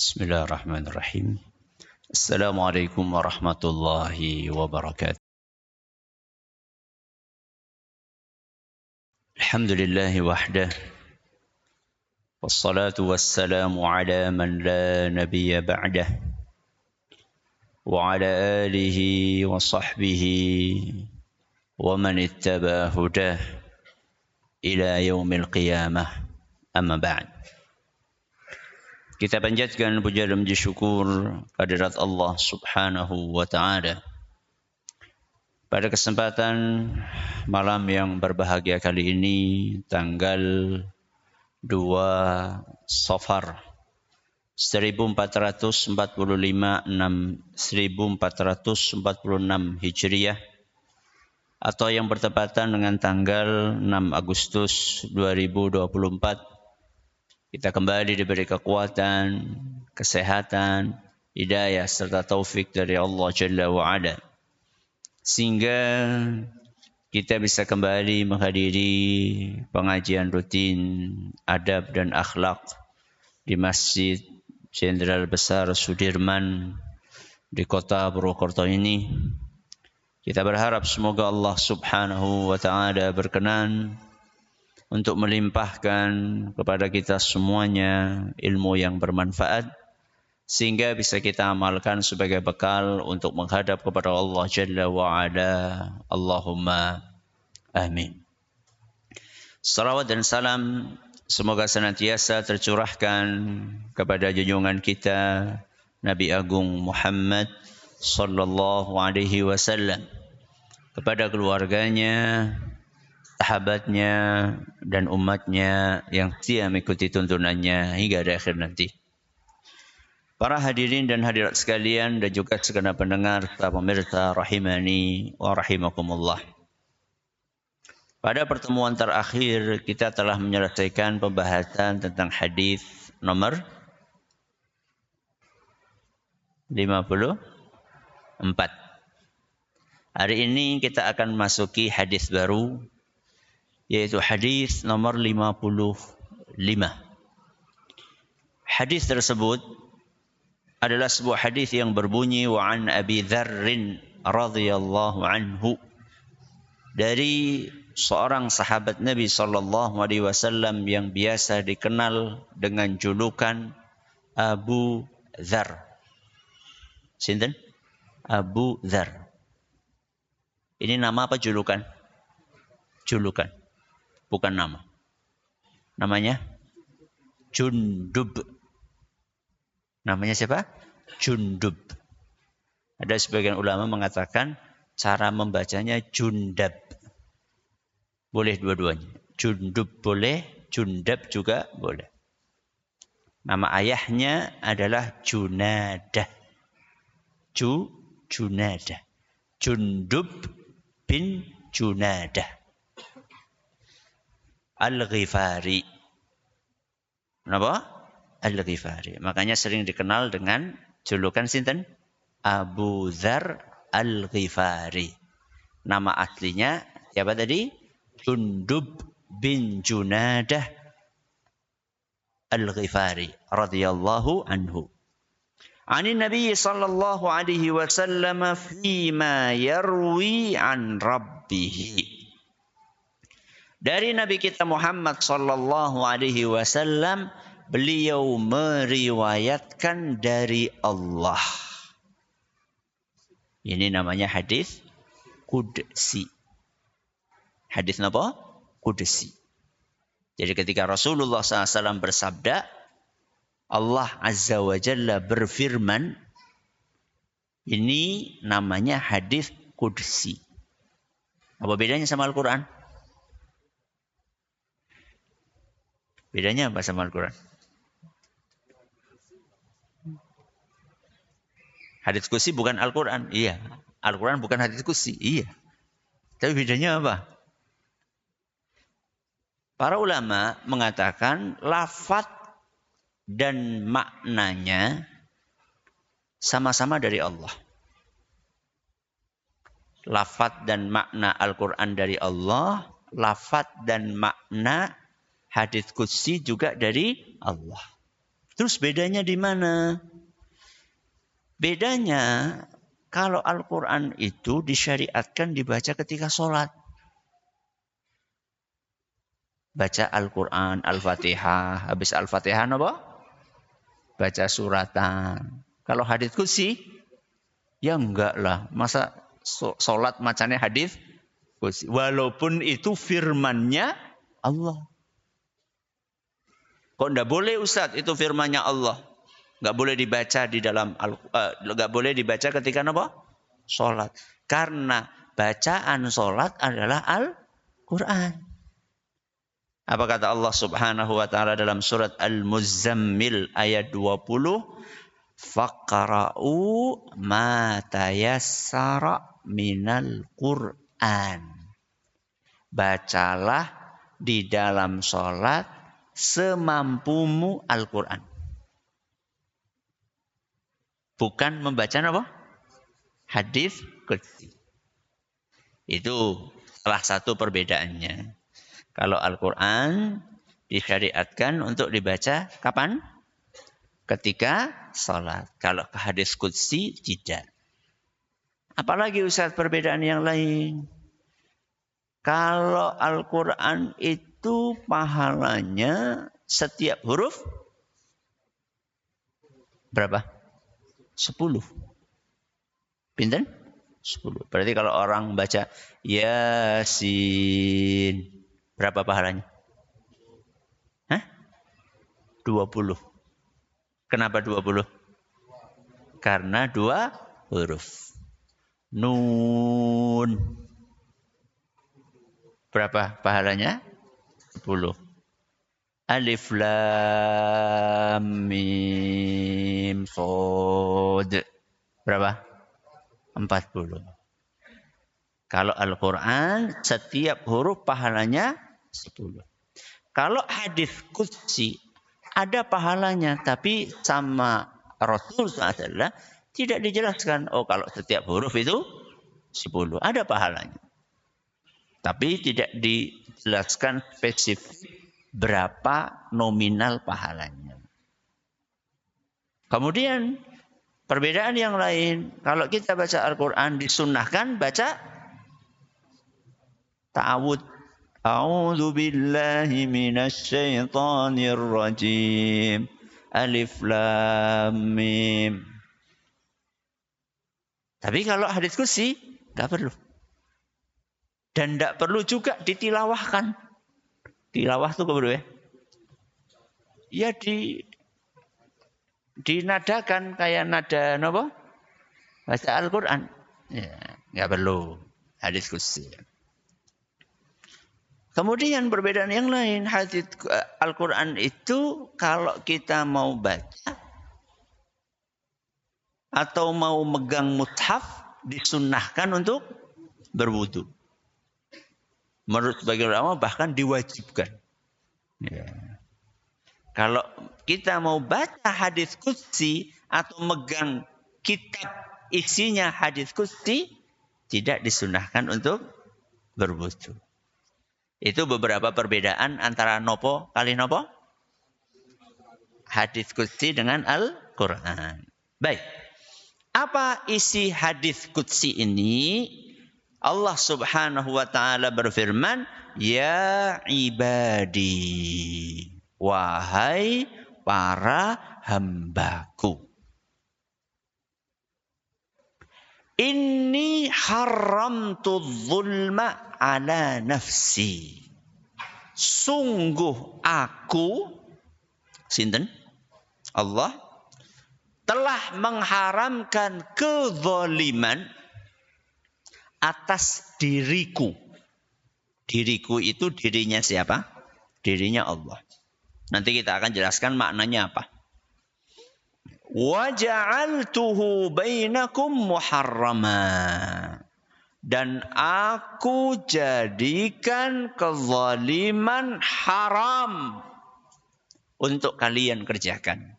Bismillahirrahmanirrahim. Assalamualaikum warahmatullahi wabarakatuh. Alhamdulillahi wahdah. Wassalatu wassalamu ala man la nabiyya ba'dah. Wa ala alihi wa sahbihi wa man ittaba hudah ila yaumil qiyamah. Amma ba'd. Kita panjatkan puja dan puji syukur kehadirat Allah Subhanahu wa taala. Pada kesempatan malam yang berbahagia kali ini, tanggal 2 Safar 1446 Hijriah atau yang bertepatan dengan tanggal 6 Agustus 2024. Kita kembali diberi kekuatan, kesehatan, hidayah serta taufik dari Allah Jalla wa'ala. Sehingga kita bisa kembali menghadiri pengajian rutin adab dan akhlak di Masjid Jenderal Besar Sudirman di kota Purwokerto ini. Kita berharap semoga Allah Subhanahu wa taala berkenan untuk melimpahkan kepada kita semuanya ilmu yang bermanfaat sehingga bisa kita amalkan sebagai bekal untuk menghadap kepada Allah Jalla wa'ala. Allahumma amin. Salawat dan salam semoga senantiasa tercurahkan kepada junjungan kita Nabi Agung Muhammad sallallahu alaihi wasallam, kepada keluarganya, sahabatnya dan umatnya yang setia mengikuti tuntunannya hingga di akhir nanti. Para hadirin dan hadirat sekalian dan juga segenap pendengar serta pemirsa rahimani wa rahimakumullah. Pada pertemuan terakhir kita telah menyelesaikan pembahasan tentang hadis nomor 54. Hari ini kita akan masuki hadis baru, yaitu hadis nomor 55. Hadis tersebut adalah sebuah hadis yang berbunyi wa an Abi Dzarrin radhiyallahu anhu, dari seorang sahabat Nabi sallallahu alaihi wasallam yang biasa dikenal dengan julukan Abu Dzar. Sinten? Abu Dzar. Ini nama apa julukan? Julukan. Bukan nama. Namanya Jundub. Namanya siapa? Jundub. Ada sebagian ulama mengatakan cara membacanya Jundab. Boleh dua-duanya. Jundub boleh, Jundab juga boleh. Nama ayahnya adalah Junadah. Junadah. Jundub bin Junadah Al-Ghifari. Kenapa? Al-Ghifari. Makanya sering dikenal dengan julukan sinten? Abu Dzar Al-Ghifari. Nama aslinya siapa tadi? Jundub bin Junadah Al-Ghifari radhiyallahu anhu. Ani Nabi sallallahu alaihi wasallam fima yarwi an rabbih. Dari Nabi kita Muhammad sallallahu alaihi wasallam, beliau meriwayatkan dari Allah. Ini namanya hadis qudsi. Hadis apa? Qudsi. Jadi ketika Rasulullah SAW bersabda, Allah Azza wa Jalla berfirman, ini namanya hadis qudsi. Apa bedanya sama Al-Quran? Bedanya apa sama Al-Quran? Hadits qudsi bukan Al-Quran. Iya. Al-Quran bukan hadits qudsi. Iya. Tapi bedanya apa? Para ulama mengatakan lafaz dan maknanya sama-sama dari Allah. Lafaz dan makna Al-Quran dari Allah, lafaz dan makna hadits qudsi juga dari Allah. Terus bedanya di mana? Bedanya kalau Al-Quran itu disyariatkan dibaca ketika sholat. Baca Al-Quran, Al-Fatihah. Habis Al-Fatihah apa? Baca suratan. Kalau hadits qudsi, ya enggak lah. Masa sholat macamnya hadits qudsi. Walaupun itu firmannya Allah. Kok enggak boleh Ustaz itu firmannya Allah? Enggak boleh dibaca di dalam enggak boleh dibaca ketika apa? Sholat. Karena bacaan sholat adalah Al-Quran. Apa kata Allah Subhanahu wa taala dalam surat Al-Muzammil ayat 20? Faqra'u ma tayassara minal Qur'an. Bacalah di dalam salat semampumu Al-Qur'an. Bukan membaca apa? Hadis qudsi. Itu salah satu perbedaannya. Kalau Al-Quran disyariatkan untuk dibaca kapan? Ketika sholat. Kalau hadis qudsi tidak. Apalagi Ustaz perbedaan yang lain? Kalau Al-Quran itu pahalanya setiap huruf berapa? 10. Pinten? 10. Berarti kalau orang baca Yasin, berapa pahalanya? 20. Kenapa 20? Karena 2 huruf. Nun. Berapa pahalanya? 10. Alif lam mim shad. Berapa? 40. Kalau Al-Quran setiap huruf pahalanya 10. Kalau hadis qudsi ada pahalanya, tapi sama Rasul SAW tidak dijelaskan. Oh, kalau setiap huruf itu 10, ada pahalanya. Tapi tidak dijelaskan spesifik berapa nominal pahalanya. Kemudian perbedaan yang lain, kalau kita baca Al-Quran disunnahkan baca ta'awud. A'udzu billahi minasy syaithanir rajim. Alif lam mim. Tapi kalau hadis qudsi enggak perlu. Dan enggak perlu juga ditilawahkan. Tilawah itu perlu ya? Ya dinadakan kayak nada apa? Baca Al-Quran. Ya, enggak perlu hadis qudsi. Kemudian perbedaan yang lain, hadis Al-Quran itu kalau kita mau baca atau mau megang mushaf disunnahkan untuk berwudu. Menurut sebagian ulama bahkan diwajibkan. Ya. Kalau kita mau baca hadis qudsi atau megang kitab isinya hadis qudsi tidak disunnahkan untuk berwudu. Itu beberapa perbedaan antara nopo kali nopo? Hadis qudsi dengan Al-Quran. Baik. Apa isi hadis qudsi ini? Allah Subhanahu wa taala berfirman, "Ya ibadi, wahai para hambaku. Inni haramtu dzulma ala nafsi." Sungguh aku, sinten? Allah telah mengharamkan kezaliman atas diriku. Diriku itu dirinya siapa? Dirinya Allah. Nanti kita akan jelaskan maknanya apa. Wa ja'altuhu bainakum muharrama. Dan aku jadikan kezaliman haram untuk kalian kerjakan.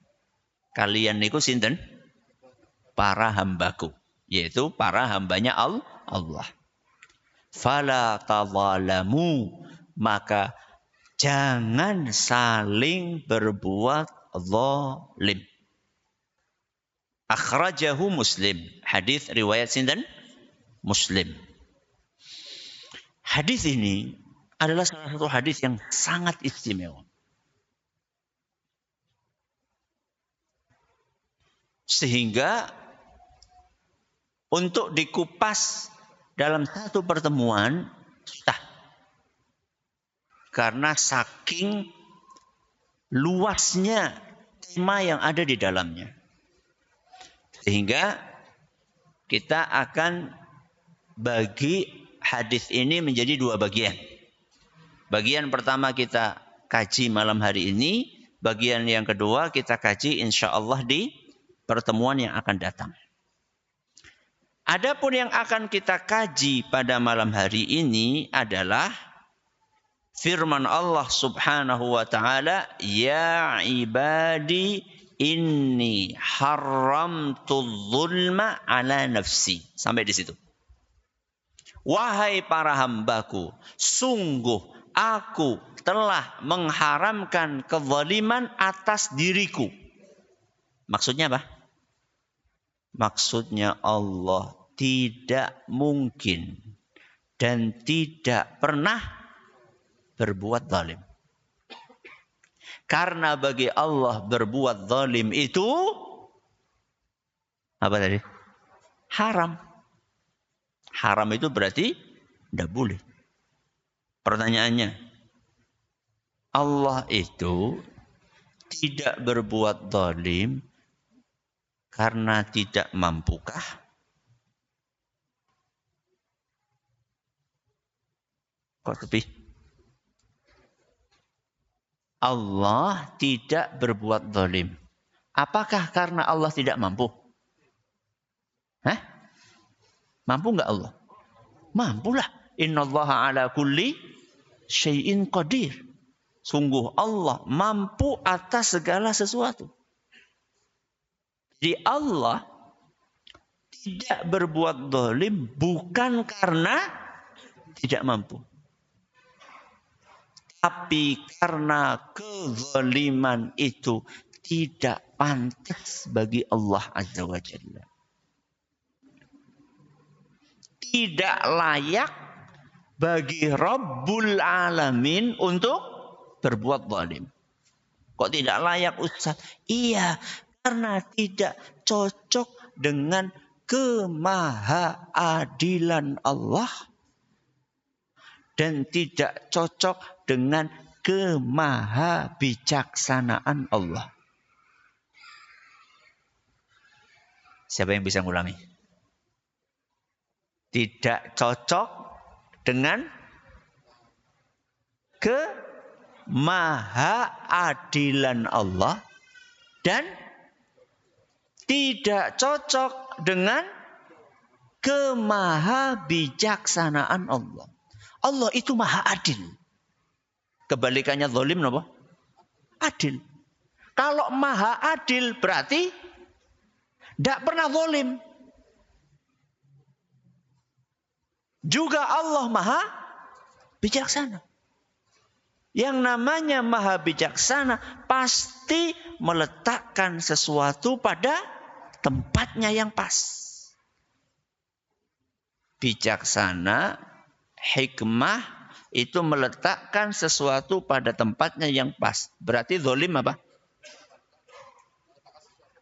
Kalian niku sinten? Para hambaku. Yaitu para hambanya Allah. Fala tadzalamu. Maka jangan saling berbuat zalim. Akhrajahu Muslim. Hadis riwayat sinten? Muslim. Hadis ini adalah salah satu hadis yang sangat istimewa. Sehingga untuk dikupas dalam satu pertemuan susah. Karena saking luasnya tema yang ada di dalamnya. Sehingga kita akan bagi hadis ini menjadi dua bagian. Bagian pertama kita kaji malam hari ini. Bagian yang kedua kita kaji insya Allah di pertemuan yang akan datang. Adapun yang akan kita kaji pada malam hari ini adalah firman Allah Subhanahu wa taala, "Ya ibadi inni haramtu dzulma ala nafsi." Sampai di situ. Wahai para hambaku, sungguh aku telah mengharamkan kezaliman atas diriku. Maksudnya apa? Maksudnya Allah tidak mungkin dan tidak pernah berbuat zalim. Karena bagi Allah berbuat zalim itu apa tadi? Haram. Haram itu berarti tidak boleh. Pertanyaannya, Allah itu tidak berbuat zalim karena tidak mampukah? Kok sepi? Allah tidak berbuat zalim. Apakah karena Allah tidak mampu? Hah? Mampu enggak Allah? Mampulah. Innallaha ala kulli syai'in qadir. Sungguh Allah mampu atas segala sesuatu. Jadi Allah tidak berbuat zalim bukan karena tidak mampu. Tapi karena kezaliman itu tidak pantas bagi Allah Azza wa Jalla. Tidak layak bagi Rabbul Alamin untuk berbuat zalim. Kok tidak layak Ustaz? Iya, karena tidak cocok dengan kemahaadilan Allah. Dan tidak cocok dengan kemahabijaksanaan Allah. Siapa yang bisa ngulangi? Tidak cocok dengan kemahaadilan Allah. Dan tidak cocok dengan kemahabijaksanaan Allah. Allah itu maha adil. Kebalikannya zalim apa? Adil. Kalau maha adil berarti tidak pernah zalim. Juga Allah maha bijaksana. Yang namanya maha bijaksana pasti meletakkan sesuatu pada tempatnya yang pas. Bijaksana, hikmah itu meletakkan sesuatu pada tempatnya yang pas. Berarti zalim apa?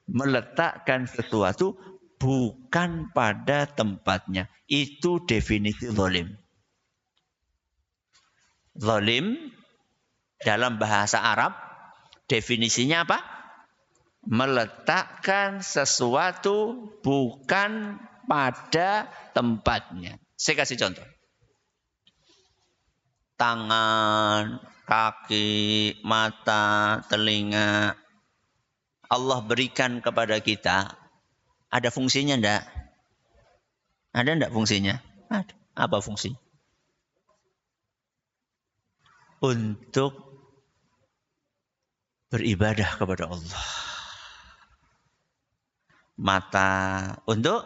Meletakkan sesuatu bukan pada tempatnya. Itu definisi zalim. Zalim dalam bahasa Arab definisinya apa? Meletakkan sesuatu bukan pada tempatnya. Saya kasih contoh. Tangan, kaki, mata, telinga. Allah berikan kepada kita. Ada fungsinya enggak? Ada enggak fungsinya? Ada. Apa fungsi? Untuk beribadah kepada Allah. Mata untuk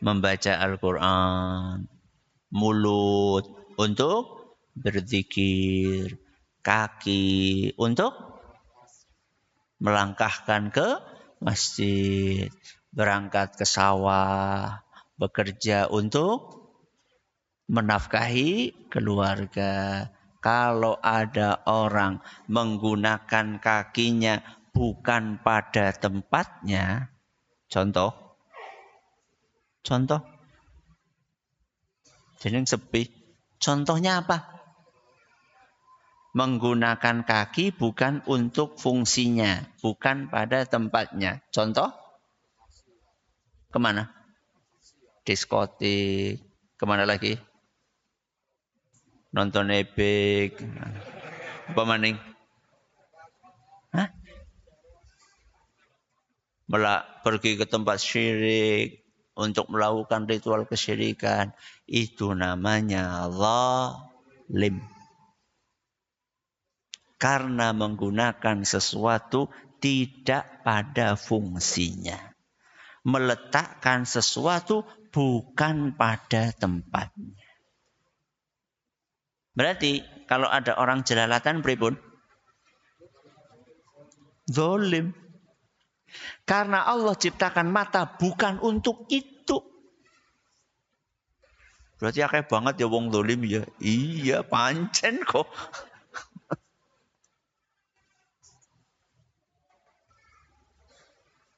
membaca Al-Quran. Mulut untuk berzikir. Kaki untuk melangkahkan ke masjid, berangkat ke sawah, bekerja untuk menafkahi keluarga. Kalau ada orang menggunakan kakinya bukan pada tempatnya, contoh, jadi sepi. Contohnya apa? Menggunakan kaki bukan untuk fungsinya, bukan pada tempatnya. Contoh? Kemana? Diskotik. Kemana lagi? Nonton ebek. Apa maning? Hah? Pergi ke tempat syirik untuk melakukan ritual kesyirikan. Itu namanya zalim. Karena menggunakan sesuatu tidak pada fungsinya. Meletakkan sesuatu bukan pada tempatnya. Berarti kalau ada orang jelalatan pripun? Zalim. Karena Allah ciptakan mata bukan untuk itu. Berarti akeh banget ya wong zalim ya. Iya, pancen kok.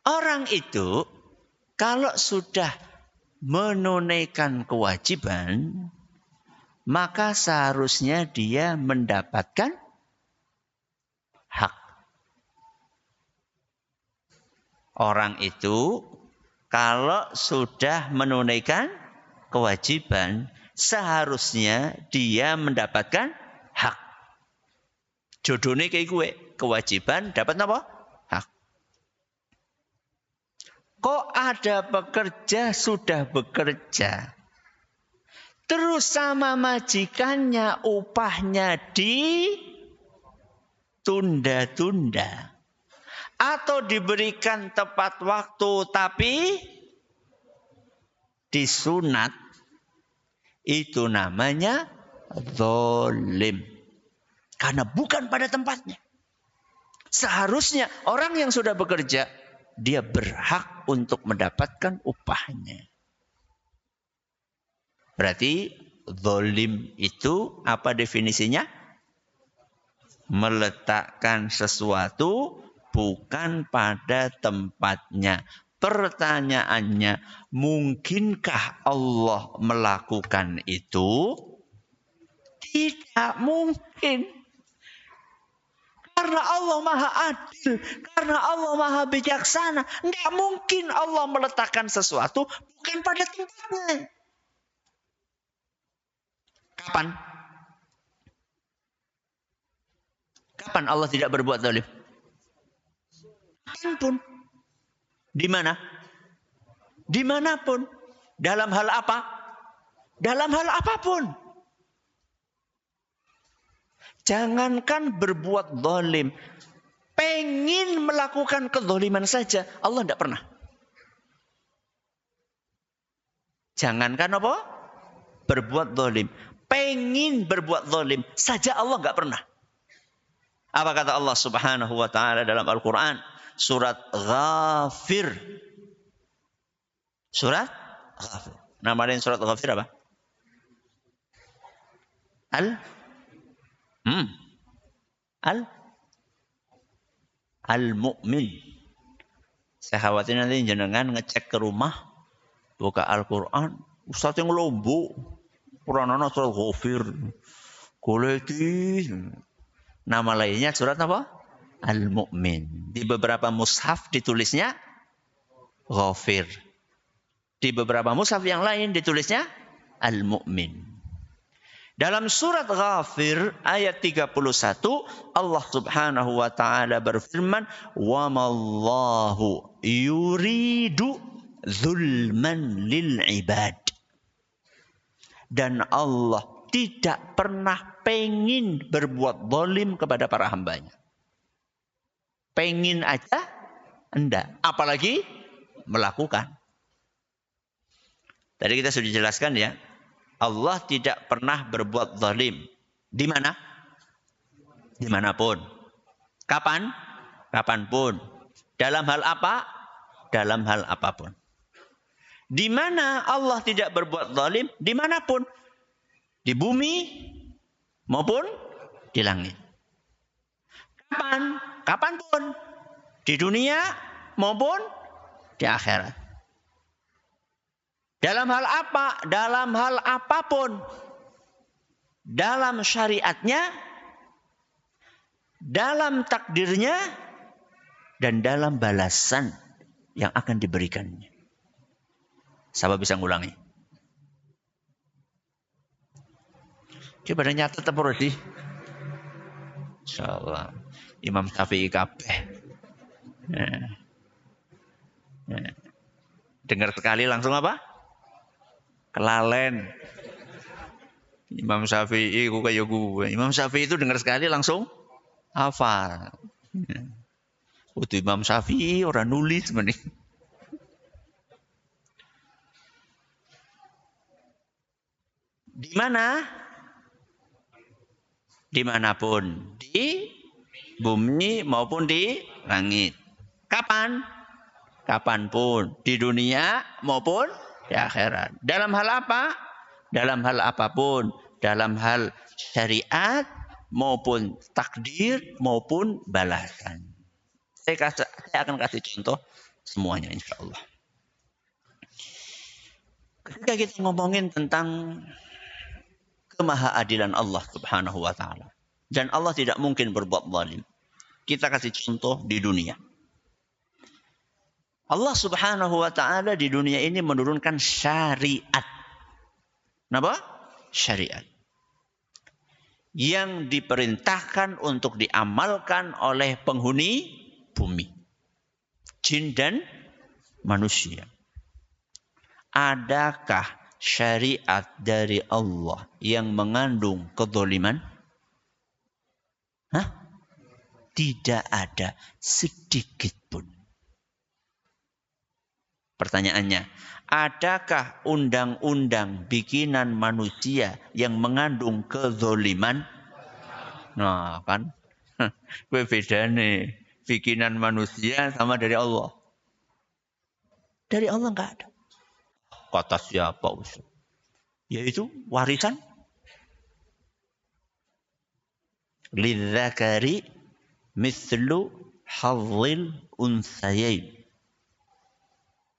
Orang itu kalau sudah menunaikan kewajiban, maka seharusnya dia mendapatkan hak. Orang itu kalau sudah menunaikan kewajiban, seharusnya dia mendapatkan hak. Jodohnya kayak gue, kewajiban dapat apa? Hak. Kok ada pekerja sudah bekerja, terus sama majikannya upahnya ditunda-tunda. Atau diberikan tepat waktu tapi disunat. Itu namanya zalim. Karena bukan pada tempatnya. Seharusnya orang yang sudah bekerja, dia berhak untuk mendapatkan upahnya. Berarti zalim itu apa definisinya? Meletakkan sesuatu bukan pada tempatnya. Pertanyaannya, mungkinkah Allah melakukan itu? Tidak mungkin. Karena Allah Maha Adil, karena Allah Maha Bijaksana, enggak mungkin Allah meletakkan sesuatu bukan pada tempatnya. Kapan? Kapan Allah tidak berbuat zalim? Kapanpun. Di mana? Dimanapun. Dalam hal apa? Dalam hal apapun. Jangankan berbuat zalim. Pengen melakukan kezaliman saja. Allah tidak pernah. Jangankan apa? Berbuat zalim. Pengen berbuat zalim saja Allah tidak pernah. Apa kata Allah Subhanahu wa ta'ala dalam Al-Quran? Surat Ghafir. Surat Ghafir. Nama lain surat Ghafir apa? Al-Mu'min. Saya khawatir nanti jenengan ngecek ke rumah, buka Al-Quran, Ustaz yang lombok, Quranana surat Ghafir. Kuleti. Nama lainnya surat apa? Al-Mu'min. Di beberapa mushaf ditulisnya Ghafir. Di beberapa mushaf yang lain ditulisnya Al-Mu'min. Dalam surat Ghafir ayat 31 Allah Subhanahu wa taala berfirman, "Wa mallahu yuridu zulman lil ibad." Dan Allah tidak pernah pengin berbuat zalim kepada para hambanya. Pengin aja enggak, apalagi melakukan. Tadi kita sudah jelaskan ya, Allah tidak pernah berbuat zalim. Di mana? Dimanapun. Kapan? Kapanpun. Dalam hal apa? Dalam hal apapun. Di mana Allah tidak berbuat zalim, dimanapun. Di bumi maupun di langit. Kapan? Kapanpun. Di dunia maupun di akhirat. Dalam hal apa? Dalam hal apapun. Dalam syariatnya, dalam takdirnya, dan dalam balasan yang akan diberikannya. Siapa bisa ngulangi? Coba pada nyata apa sih? Insyaallah. Imam Syafi'i kabeh. Dengar sekali langsung apa? Kelalen. Imam Syafi'i ku kaya gue. Imam Syafi'i itu dengar sekali langsung hafal. Itu Imam Syafi'i orang nulis sebenarnya. Di mana? Dimanapun. Di bumi maupun di langit. Kapan? Kapanpun. Di dunia maupun di akhirat. Dalam hal apa? Dalam hal apapun. Dalam hal syariat maupun takdir maupun balasan. Saya akan kasih contoh semuanya insya Allah. Ketika kita ngomongin tentang kemahaadilan Allah subhanahu wa ta'ala. Dan Allah tidak mungkin berbuat zalim. Kita kasih contoh di dunia. Allah subhanahu wa ta'ala di dunia ini menurunkan syariat. Kenapa? Syariat. Yang diperintahkan untuk diamalkan oleh penghuni bumi. Jin dan manusia. Adakah syariat dari Allah yang mengandung kezaliman? Tidak ada sedikit pun. Pertanyaannya, adakah undang-undang bikinan manusia yang mengandung kezaliman? Nah, kan? Beda nih. Bikinan manusia sama dari Allah. Dari Allah enggak ada. Kata siapa Ustaz? Yaitu warisan. Lidzakari mithlu hadzil unsayain.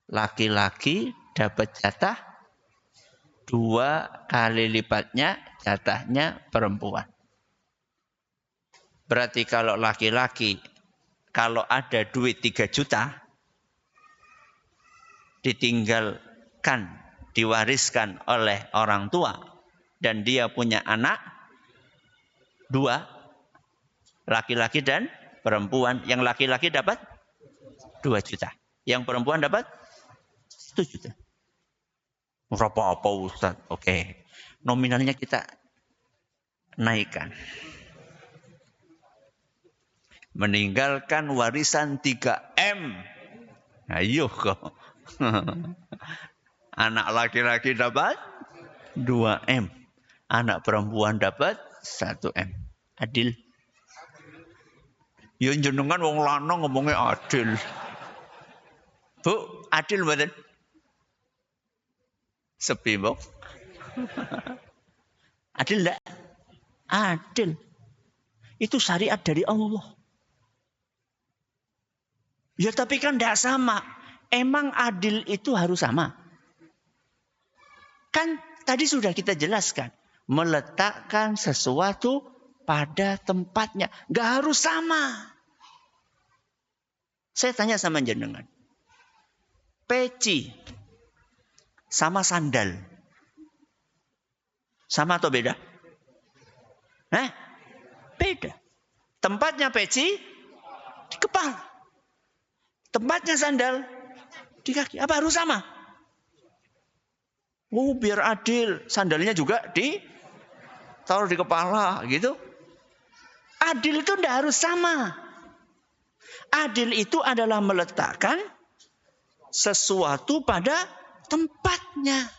Laki-laki dapat jatah 2 kali lipatnya jatahnya perempuan. Berarti kalau laki-laki kalau ada duit 3 juta ditinggalkan, diwariskan oleh orang tua dan dia punya anak 2, laki-laki dan perempuan. Yang laki-laki dapat 2 juta. Yang perempuan dapat 1 juta. Berapa apa Ustaz? Oke. Nominalnya kita naikkan. Meninggalkan warisan 3M. Ayo kok. Anak laki-laki dapat 2M. Anak perempuan dapat 1M. Adil. Ya jenengan wong lanang ngomongnya adil. Bu, adil mboten? Sepi, Bu. Adil enggak? Adil. Itu syariat dari Allah. Ya tapi kan enggak sama. Emang adil itu harus sama? Kan tadi sudah kita jelaskan. Meletakkan sesuatu pada tempatnya. Enggak harus sama. Saya tanya sama jenengan. Peci sama sandal. Sama atau beda? Beda. Tempatnya peci di kepala. Tempatnya sandal di kaki. Apa harus sama? Biar adil. Sandalnya juga taruh di kepala gitu. Adil itu tidak harus sama. Adil itu adalah meletakkan sesuatu pada tempatnya.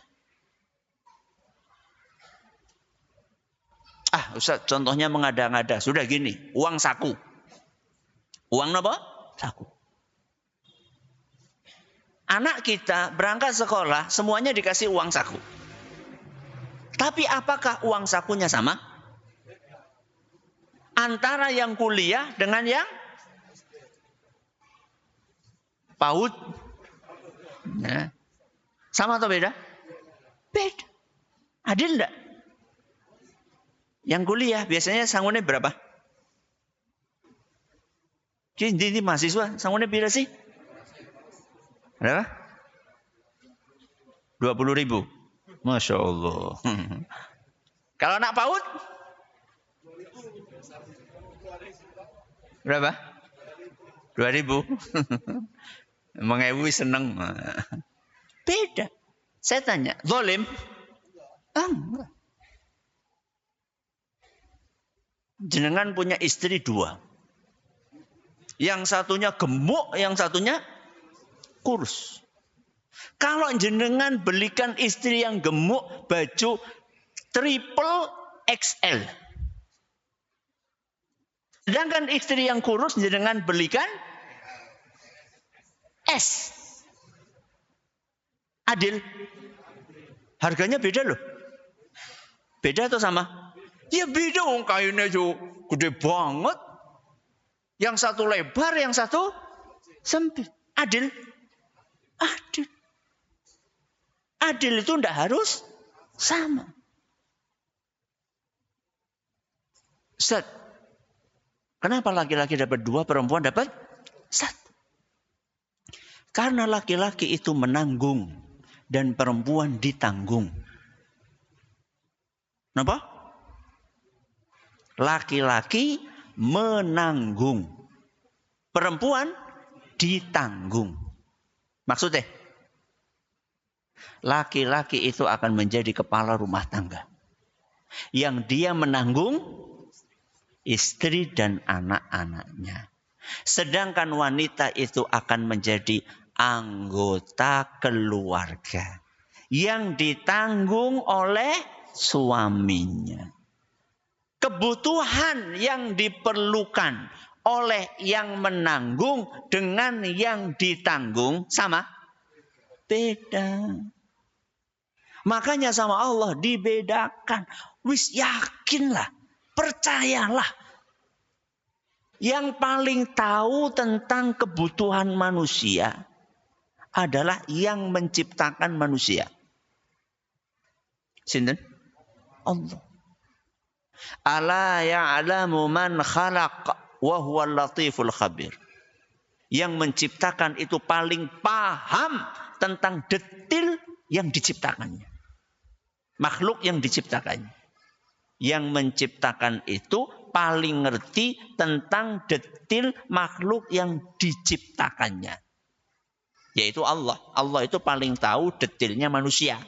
Ustaz, contohnya mengada-ngada. Sudah gini, uang saku. Uang napa? Saku. Anak kita berangkat sekolah, semuanya dikasih uang saku. Tapi apakah uang sakunya sama? Antara yang kuliah dengan yang PAUD. Nah, sama atau beda? Beda. Adil enggak? Yang kuliah biasanya sanggupnya berapa? Ini mahasiswa sanggupnya berapa sih? Berapa? 20.000. Masya Allah. Kalau anak PAUD? Berapa? 2.000. Mengewi seneng. Beda. Saya tanya, zalim? Enggak. Jenengan punya istri 2. Yang satunya gemuk, yang satunya kurus. Kalau jenengan belikan istri yang gemuk baju triple XL. Sedangkan istri yang kurus jenengan belikan S. Adil? Harganya beda loh. Beda atau sama? Ya beda, kainnya juga gede banget. Yang satu lebar, yang satu sempit. Adil? Adil. Adil itu tidak harus sama. Ustaz, kenapa laki-laki dapat 2, perempuan dapat 1? Karena laki-laki itu menanggung dan perempuan ditanggung. Kenapa? Laki-laki menanggung, perempuan ditanggung. Maksudnya? Laki-laki itu akan menjadi kepala rumah tangga. Yang dia menanggung istri dan anak-anaknya. Sedangkan wanita itu akan menjadi anggota keluarga. Yang ditanggung oleh suaminya. Kebutuhan yang diperlukan oleh yang menanggung dengan yang ditanggung sama? Beda. Makanya sama Allah dibedakan. Wis yakinlah, percayalah. Yang paling tahu tentang kebutuhan manusia adalah yang menciptakan manusia. Sinten? Allah. Ala ya'lamu man khalaq wa huwal latiful khabir. Yang menciptakan itu paling paham tentang detil yang diciptakannya. Makhluk yang diciptakannya. Yang menciptakan itu paling ngerti tentang detil makhluk yang diciptakannya. Yaitu Allah. Allah itu paling tahu detilnya manusia.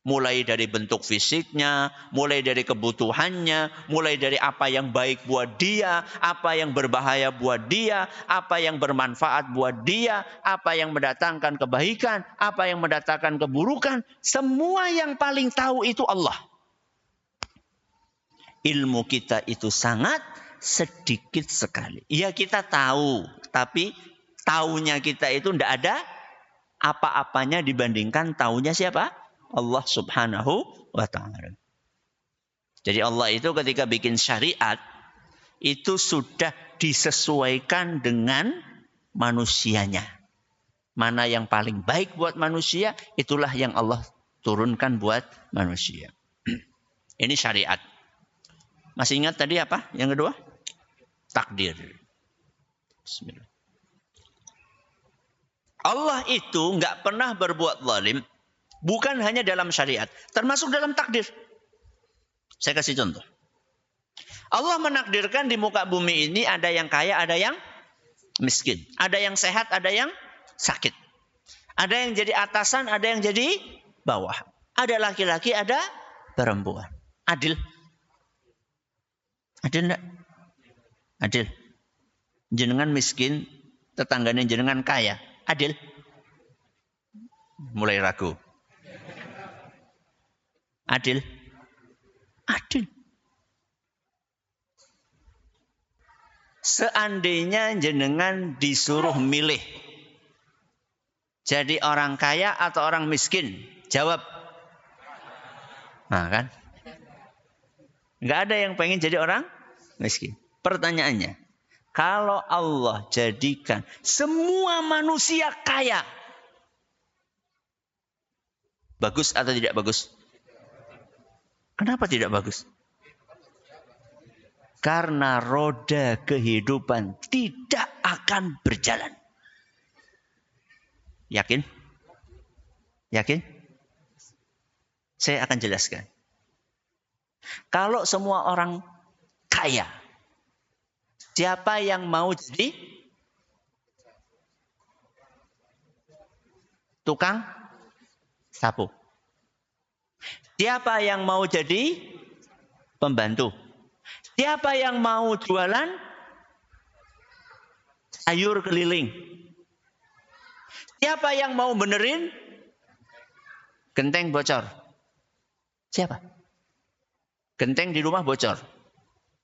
Mulai dari bentuk fisiknya, mulai dari kebutuhannya, mulai dari apa yang baik buat dia, apa yang berbahaya buat dia, apa yang bermanfaat buat dia, apa yang mendatangkan kebaikan, apa yang mendatangkan keburukan. Semua yang paling tahu itu Allah. Ilmu kita itu sangat sedikit sekali. Ya kita tahu, tapi taunya kita itu tidak ada apa-apanya dibandingkan taunya siapa? Allah subhanahu wa ta'ala. Jadi Allah itu ketika bikin syariat, itu sudah disesuaikan dengan manusianya. Mana yang paling baik buat manusia, itulah yang Allah turunkan buat manusia. Ini syariat. Masih ingat tadi apa? Yang kedua? Takdir. Bismillah. Allah itu nggak pernah berbuat zalim. Bukan hanya dalam syariat, termasuk dalam takdir. Saya kasih contoh. Allah menakdirkan di muka bumi ini ada yang kaya, ada yang miskin. Ada yang sehat, ada yang sakit. Ada yang jadi atasan, ada yang jadi bawah. Ada laki-laki, ada perempuan. Adil? Adil enggak? Adil. Jenengan miskin, tetangganya jenengan kaya. Adil? Mulai ragu. Adil? Adil. Seandainya jenengan disuruh milih jadi orang kaya atau orang miskin, jawab. Nah kan? Nggak ada yang pengen jadi orang miskin. Pertanyaannya, kalau Allah jadikan semua manusia kaya, bagus atau tidak bagus? Kenapa tidak bagus? Karena roda kehidupan tidak akan berjalan. Yakin? Yakin? Saya akan jelaskan. Kalau semua orang kaya, siapa yang mau jadi tukang sapu? Siapa yang mau jadi pembantu? Siapa yang mau jualan sayur keliling? Siapa yang mau benerin genteng bocor? Siapa? Genteng di rumah bocor.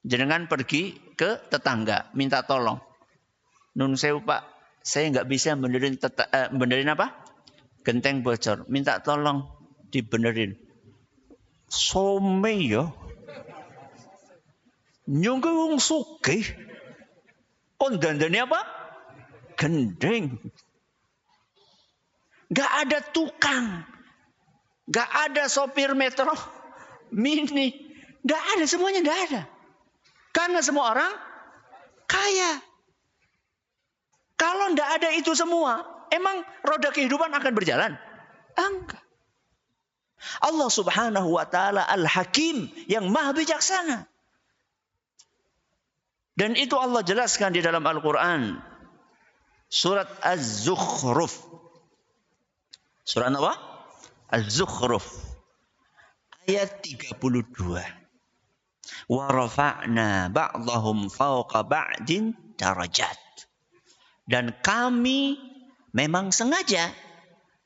Jenengan pergi ke tetangga, minta tolong. Nun sewu Pak, saya nggak bisa benerin apa? Genteng bocor. Minta tolong dibenerin. Some ya. Nyungke wong sugih. Kon dandani apa? Gendeng. Gak ada tukang. Gak ada sopir metro mini. Gak ada, semuanya gak ada. Karena semua orang kaya. Kalau gak ada itu semua, emang roda kehidupan akan berjalan? Enggak. Allah Subhanahu wa ta'ala Al-Hakim yang maha bijaksana. Dan itu Allah jelaskan di dalam Al-Quran. Surat Az-Zukhruf. Surat apa? Az-Zukhruf. Ayat 32. Wa rafa'na ba'dahum fawqa ba'din darajat. Dan kami memang sengaja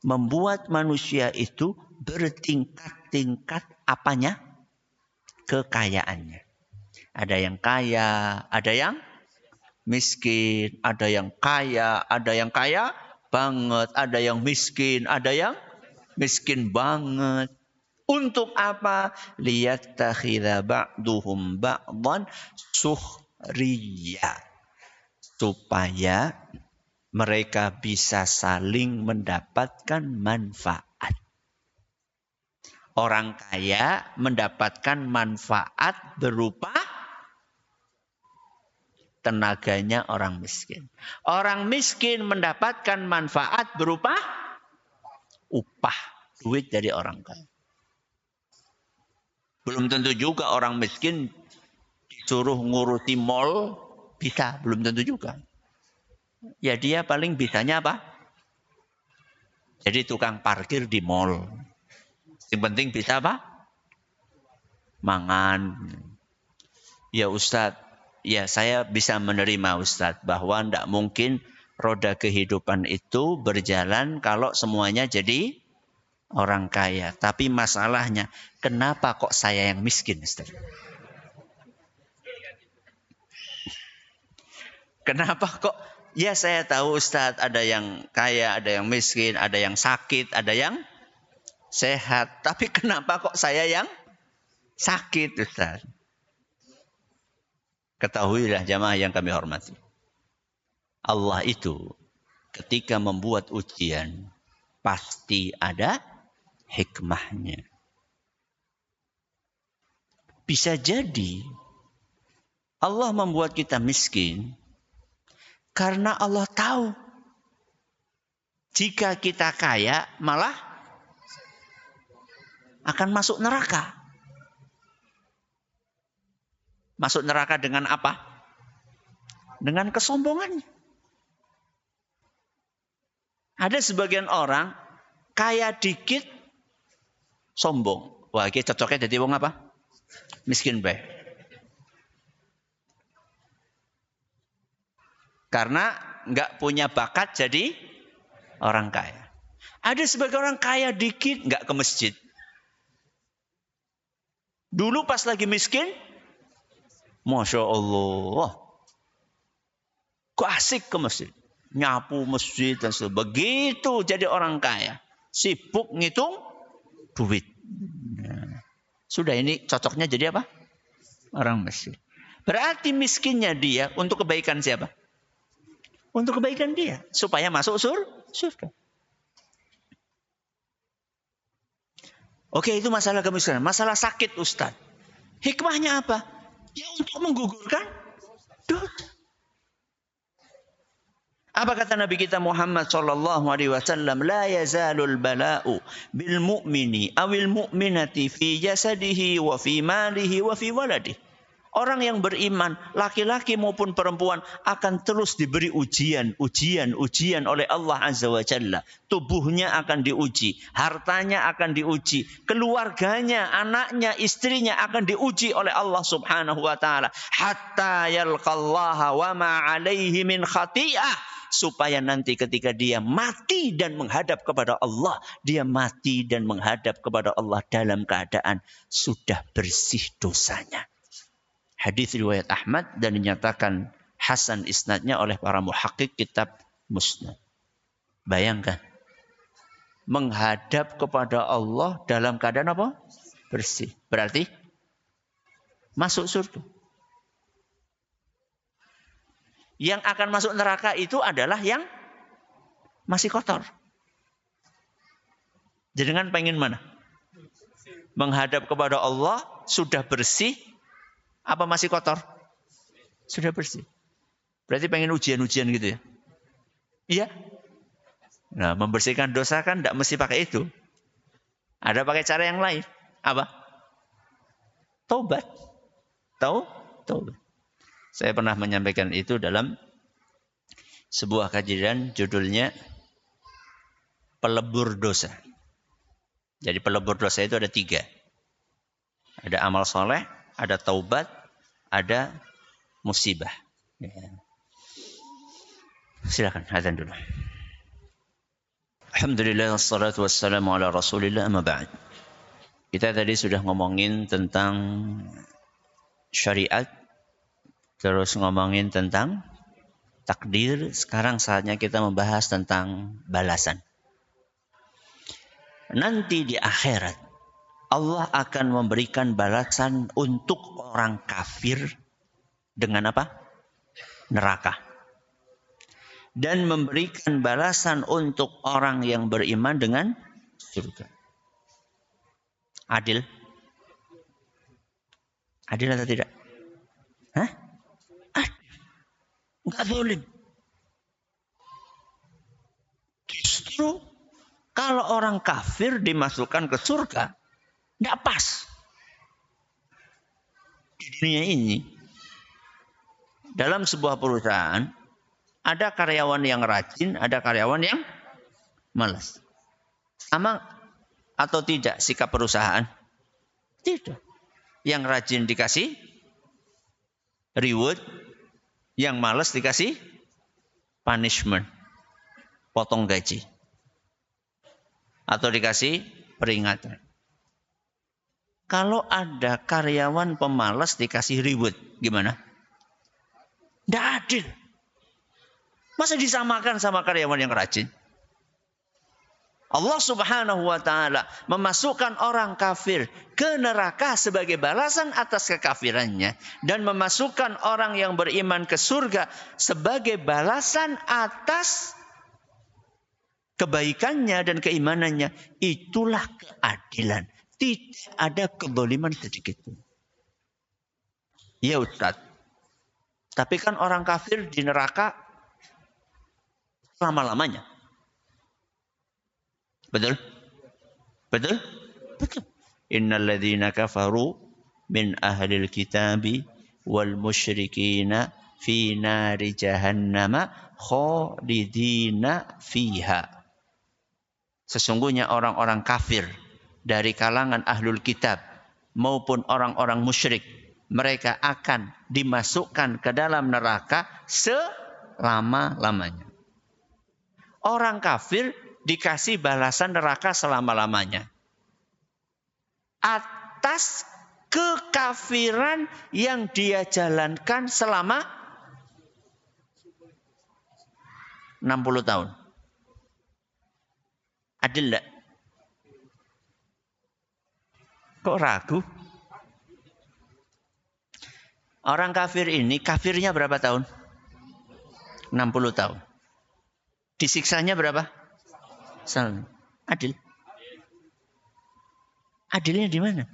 membuat manusia itu bertingkat-tingkat apanya? Kekayaannya. Ada yang kaya, ada yang miskin, ada yang kaya banget, ada yang miskin, ada yang miskin banget. Untuk apa? Liyattakhidha ba'duhum ba'dan sukhriya. Supaya mereka bisa saling mendapatkan manfaat. Orang kaya mendapatkan manfaat berupa tenaganya orang miskin. Orang miskin mendapatkan manfaat berupa upah, duit dari orang kaya. Belum tentu juga orang miskin disuruh nguruti mall bisa, belum tentu juga. Ya dia paling bisanya apa? Jadi tukang parkir di mall. Yang penting bisa apa? Mangan. Ya Ustadz, ya saya bisa menerima Ustadz bahwa tidak mungkin roda kehidupan itu berjalan kalau semuanya jadi orang kaya. Tapi masalahnya, kenapa kok saya yang miskin Ustadz? Kenapa kok? Ya saya tahu Ustadz ada yang kaya, ada yang miskin, ada yang sakit, ada yang sehat. Tapi kenapa kok saya yang sakit Ustadz? Ketahuilah jamaah yang kami hormati. Allah itu ketika membuat ujian pasti ada hikmahnya. Bisa jadi Allah membuat kita miskin karena Allah tahu jika kita kaya malah akan masuk neraka. Masuk neraka dengan apa? Dengan kesombongannya. Ada sebagian orang kaya dikit sombong. Wah, ini cocoknya jadi wong apa? Miskin bae. Karena nggak punya bakat jadi orang kaya. Ada sebagian orang kaya dikit nggak ke masjid. Dulu pas lagi miskin, Masya Allah. Kok asik ke masjid. Nyapu masjid dan sebagainya. Begitu jadi orang kaya. Sibuk ngitung duit. Nah, sudah ini cocoknya jadi apa? Orang masjid. Berarti miskinnya dia untuk kebaikan siapa? Untuk kebaikan dia. Supaya masuk surga. Oke, itu masalah kemiskinan. Masalah sakit, Ustaz. Hikmahnya apa? Ya untuk menggugurkan dosa. Apa kata Nabi kita Muhammad sallallahu alaihi wasallam? La yazalul bala'u bil mu'mini awil mu'minati fi jasadihi wa fi malihi wa fi waladihi. Orang yang beriman, laki-laki maupun perempuan, akan terus diberi ujian oleh Allah Azza wa Jalla. Tubuhnya akan diuji, hartanya akan diuji, keluarganya, anaknya, istrinya akan diuji oleh Allah Subhanahu wa taala. Hatta yalqallaha wa ma 'alaihi min khati'ah. Supaya nanti ketika dia mati dan menghadap kepada Allah, dia mati dan menghadap kepada Allah dalam keadaan sudah bersih dosanya. Hadis riwayat Ahmad dan dinyatakan hasan isnadnya oleh para muhakkik kitab Musnad. Bayangkan, menghadap kepada Allah dalam keadaan apa? Bersih. Berarti masuk surga. Yang akan masuk neraka itu adalah yang masih kotor. Jenengan pengen mana? Menghadap kepada Allah sudah bersih, apa masih kotor? Sudah bersih. Berarti pengen ujian-ujian gitu ya? Iya. Nah, membersihkan dosa kan tidak mesti pakai itu. Ada pakai cara yang lain. Apa? Taubat. Taubat. Saya pernah menyampaikan itu dalam sebuah kajian judulnya Pelebur Dosa. Jadi pelebur dosa itu ada 3. Ada amal soleh, ada taubat, ada musibah. Ya. Silakan, azan dulu. Alhamdulillah, wassalatu wassalamu ala rasulillah, amma ba'd. Kita tadi sudah ngomongin tentang syariat, terus ngomongin tentang takdir. Sekarang saatnya kita membahas tentang balasan. Nanti di akhirat, Allah akan memberikan balasan untuk orang kafir dengan apa? Neraka. Dan memberikan balasan untuk orang yang beriman dengan surga. Adil? Adil atau tidak? Hah? Adil. Enggak zalim. Justru kalau orang kafir dimasukkan ke surga, tidak pas. Di dunia ini, dalam sebuah perusahaan, ada karyawan yang rajin, ada karyawan yang malas. Sama atau tidak sikap perusahaan? Tidak. Yang rajin dikasih reward, yang malas dikasih punishment, potong gaji. Atau dikasih peringatan. Kalau ada karyawan pemalas dikasih reward, gimana? Tidak adil. Masa disamakan sama karyawan yang rajin? Allah Subhanahu wa taala memasukkan orang kafir ke neraka sebagai balasan atas kekafirannya dan memasukkan orang yang beriman ke surga sebagai balasan atas kebaikannya dan keimanannya. Itulah keadilan. Tidak ada kezaliman sedikit pun. Ya Ustaz. Tapi kan orang kafir di neraka selama-lamanya. Betul? Betul? Betul. Innal ladzina kafaru min ahlil kitabi wal musyrikina fi nari jahannama khalidina fiha. Sesungguhnya orang-orang kafir dari kalangan ahlul kitab maupun orang-orang musyrik, mereka akan dimasukkan ke dalam neraka selama-lamanya. Orang kafir dikasih balasan neraka selama-lamanya atas kekafiran yang dia jalankan selama 60 tahun. Adil enggak? Kok ragu? Orang kafir ini, kafirnya berapa tahun? 60 tahun. Disiksanya berapa? Adil. Adilnya di mana?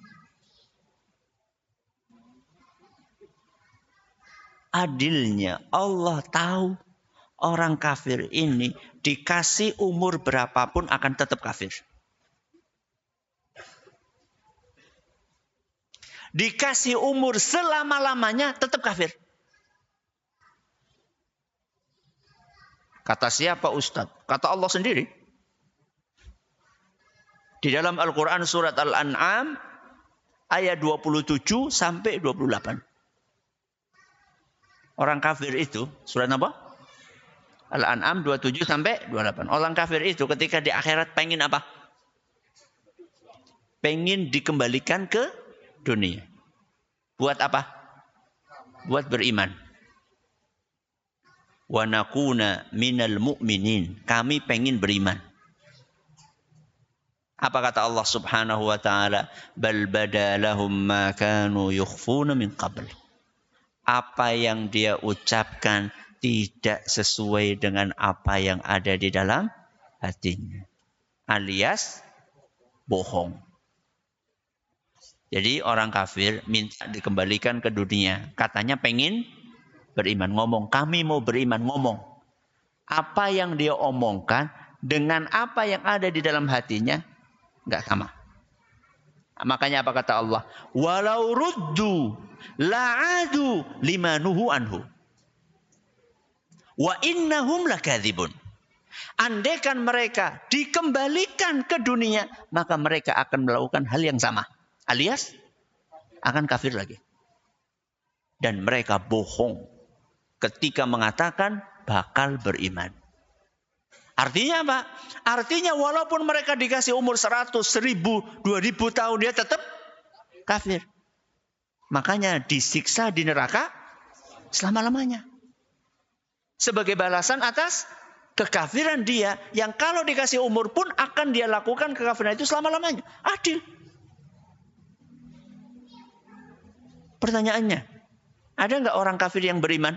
Adilnya Allah tahu orang kafir ini dikasih umur berapapun akan tetap kafir. Dikasih umur selama-lamanya tetap kafir. Kata siapa Ustaz? Kata Allah sendiri. Di dalam Al-Quran surat Al-An'am ayat 27 sampai 28. Orang kafir itu, surat apa? Al-An'am 27 sampai 28. Orang kafir itu ketika di akhirat pengen apa? Pengen dikembalikan ke dunia. Buat apa? Buat beriman. Wa nakuna minal mu'minin. Kami pengen beriman. Apa kata Allah Subhanahu wa taala? Bal badalahum ma kanu yukhfuna min qabl. Apa yang dia ucapkan tidak sesuai dengan apa yang ada di dalam hatinya. Alias bohong. Jadi orang kafir minta dikembalikan ke dunia. Katanya pengen beriman. Ngomong, kami mau beriman. Ngomong. Apa yang dia omongkan dengan apa yang ada di dalam hatinya enggak sama. Makanya apa kata Allah? Walau ruddu la'adu limanuhu anhu. Wa innahum lakadzibun. Andaikan mereka dikembalikan ke dunia, maka mereka akan melakukan hal yang sama. Alias akan kafir lagi. Dan mereka bohong ketika mengatakan bakal beriman. Artinya apa? Artinya walaupun mereka dikasih umur 100, 1000, 2000 tahun, dia tetap kafir. Makanya disiksa di neraka selama-lamanya. Sebagai balasan atas kekafiran dia yang kalau dikasih umur pun akan dia lakukan kekafiran itu selama-lamanya. Adil. Pertanyaannya, ada nggak orang kafir yang beriman?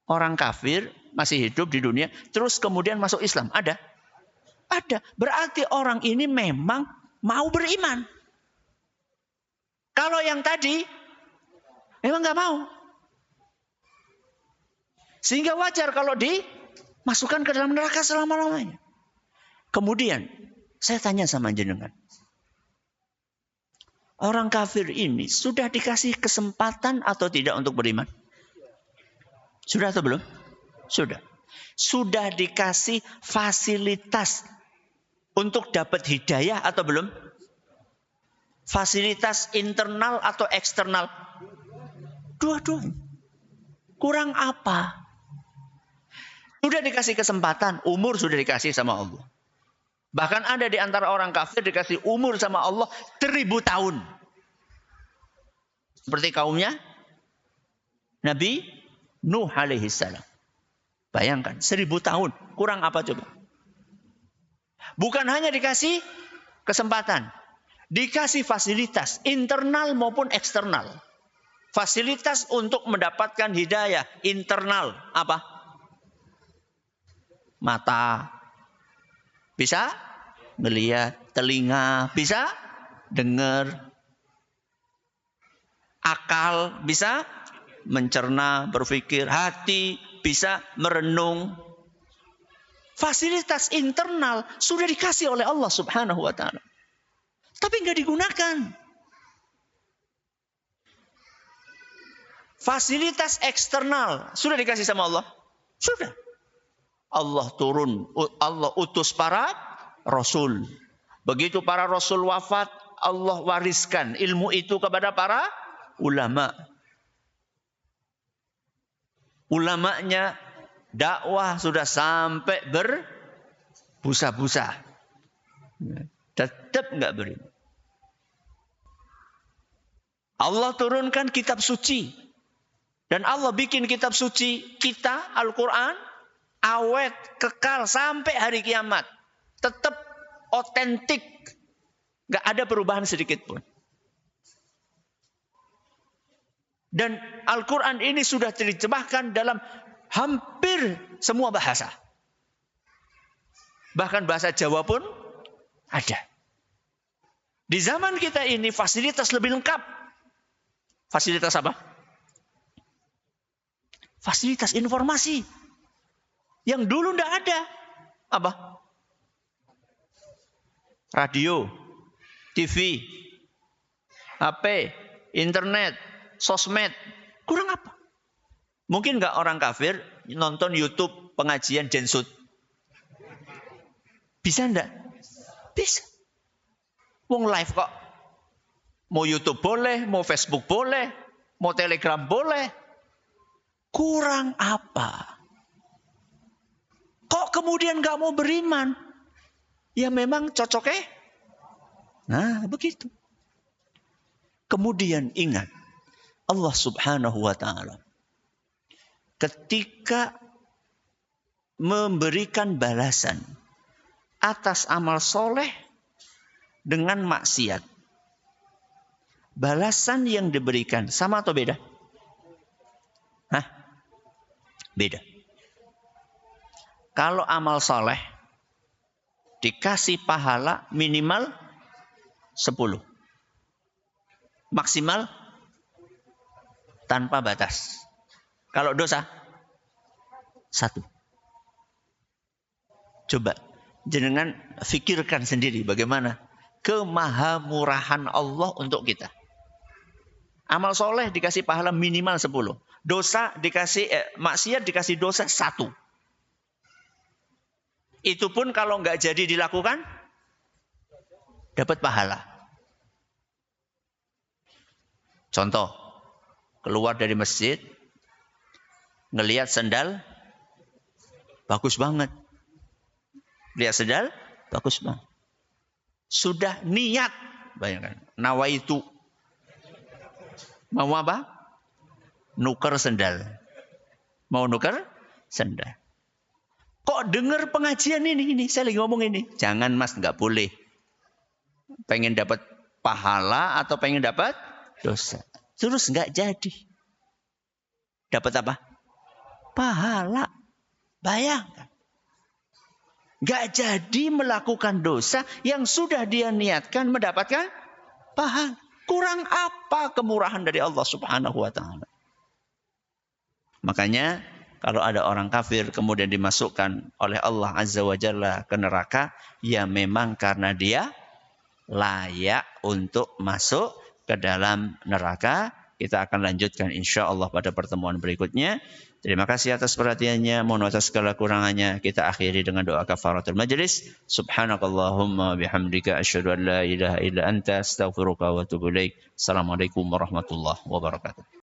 Orang kafir masih hidup di dunia, terus kemudian masuk Islam. Ada? Ada. Berarti orang ini memang mau beriman. Kalau yang tadi, memang nggak mau. Sehingga wajar kalau dimasukkan ke dalam neraka selama-lamanya. Kemudian, saya tanya sama jenengan. Orang kafir ini sudah dikasih kesempatan atau tidak untuk beriman? Sudah atau belum? Sudah. Sudah dikasih fasilitas untuk dapat hidayah atau belum? Fasilitas internal atau eksternal? Dua-duanya. Kurang apa? Sudah dikasih kesempatan, umur sudah dikasih sama Allah. Bahkan ada di antara orang kafir dikasih umur sama Allah 1000 tahun. Seperti kaumnya Nabi Nuh alaihi salam. Bayangkan 1000 tahun. Kurang apa coba? Bukan hanya dikasih kesempatan. Dikasih fasilitas internal maupun eksternal. Fasilitas untuk mendapatkan hidayah internal. Apa? Mata. Bisa melihat, telinga bisa dengar, akal bisa mencerna, berpikir, hati bisa merenung. Fasilitas internal sudah dikasih oleh Allah Subhanahu wa taala. Tapi enggak digunakan. Fasilitas eksternal sudah dikasih sama Allah? Sudah. Allah turun, Allah utus para rasul. Begitu para rasul wafat, Allah wariskan ilmu itu kepada para ulama. Ulamanya dakwah sudah sampai berbusa-busa. Tetap enggak beriman. Allah turunkan kitab suci. Dan Allah bikin kitab suci kita, Al-Quran, awet, kekal sampai hari kiamat. Tetap otentik. Gak ada perubahan sedikit pun. Dan Al-Quran ini sudah diterjemahkan dalam hampir semua bahasa. Bahkan bahasa Jawa pun ada. Di zaman kita ini fasilitas lebih lengkap. Fasilitas apa? Fasilitas informasi. Yang dulu tidak ada. Apa? Radio, TV, HP, internet, sosmed. Kurang apa? Mungkin nggak orang kafir nonton YouTube pengajian Jensut? Bisa enggak? Bisa. Wong live kok. Mau YouTube boleh, mau Facebook boleh, mau Telegram boleh. Kurang apa? Kok kemudian nggak mau beriman? Ya memang cocoknya. Nah, begitu. Kemudian ingat, Allah Subhanahu wa Ta'ala ketika memberikan balasan atas amal soleh dengan maksiat, balasan yang diberikan sama atau beda? Hah? Beda. Kalau amal soleh dikasih pahala minimal 10. Maksimal tanpa batas. Kalau dosa 1. Coba jenengan fikirkan sendiri bagaimana kemahamurahan Allah untuk kita. Amal soleh dikasih pahala minimal 10. Dosa dikasih maksiat dikasih dosa 1. Itu pun kalau nggak jadi dilakukan dapat pahala. Contoh, keluar dari masjid, ngelihat sendal bagus banget. Lihat sendal bagus banget. Sudah niat, bayangkan, nawaitu. Mau apa? Nuker sendal. Mau nuker sendal. Kok dengar pengajian ini, saya lagi ngomong ini. Jangan mas, nggak boleh. Pengen dapat pahala atau pengen dapat dosa. Terus nggak jadi. Dapat apa? Pahala. Bayangkan. Nggak jadi melakukan dosa yang sudah dia niatkan mendapatkan pahala. Kurang apa kemurahan dari Allah Subhanahu wa Ta'ala. Makanya kalau ada orang kafir kemudian dimasukkan oleh Allah Azza wa Jalla ke neraka, ya memang karena dia layak untuk masuk ke dalam neraka. Kita akan lanjutkan insya Allah pada pertemuan berikutnya. Terima kasih atas perhatiannya. Mohon atas segala kurangannya. Kita akhiri dengan doa kafaratul majlis. Subhanakallahumma bihamdika asyhadu an la ilaha illa anta astaghfiruka wa atubu ilaik. Assalamualaikum warahmatullahi wabarakatuh.